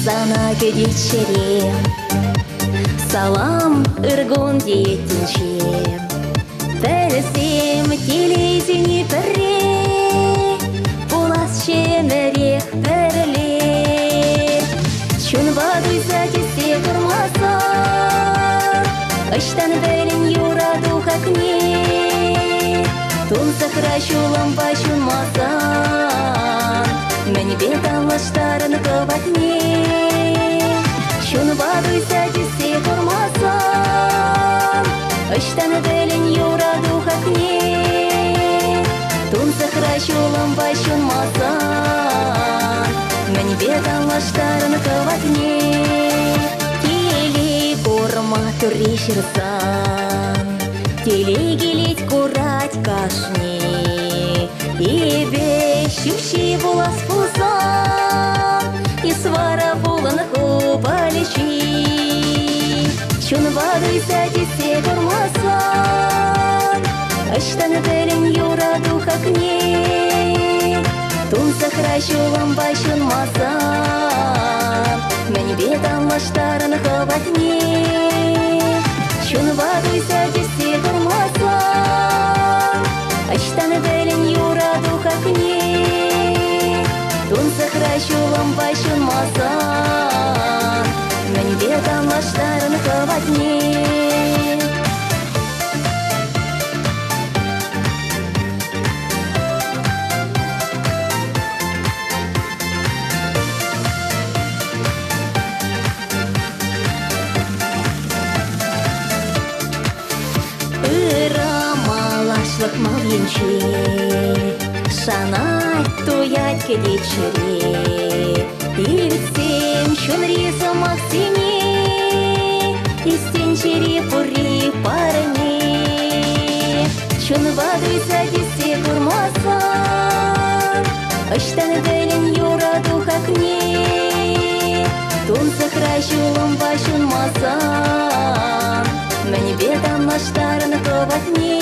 Sana gideceğim Salam ırgun yetinçim Tersim telizini perre Bulas şemeri perle Şun vaduysa tesi kurmasan Aştan belin yuraду hakne Тун сакрашулам başulmasan Meni betanlaştарын kıvatne Şun vaduysa tesi kurmasan Aştan belin yuraду hakne Тун сакрашулам başulmasan Meni betanlaştарын kıvatne Tili kurma turişirsan Tili gilit kurat kaşni İbe şuşi bulas pulsan İsvara bulan hupalişi Şun vaduysa tesi kurmasan Aştan belin yuraду hakne Тун сакрашулам başulmasan Meni betanlaştарын kıvatne Şun vaduysa tesi kurmasan Aştan belin yuraду hakne Тун сакрашулам başulmasan Meni betanlaştарын kıvatne Ырамалашлык малинче Шанать туять кедичере Ивитсем шун риза максине Истенчере пури парне Шун vaduysa тесе kurmasan Aştan belin yuraду hakne Тун сакрашулам başulmasan Meni betanlaştарын kıvatne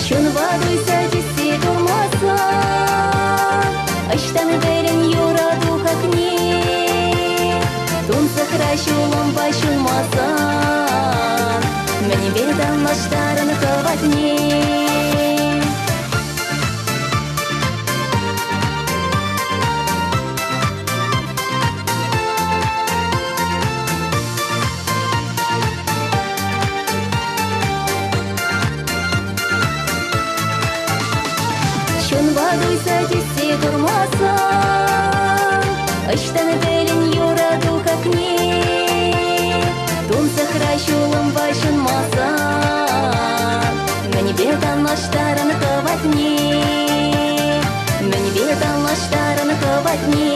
Şun vaduysa tesi kurmasan Aştan belin yuraду hakne Тун сакрашулам başulmasan Meni betanlaştарын kıvatne Şun vaduysa tesi kurmasan Aştan belin yuraду hakne Тун сакрашулам başulmasan Meni betanlaştарын kıvatne Meni betanlaştарын kıvatne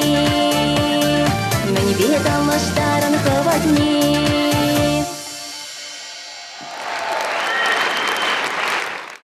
Meni betanlaştарын kıvatne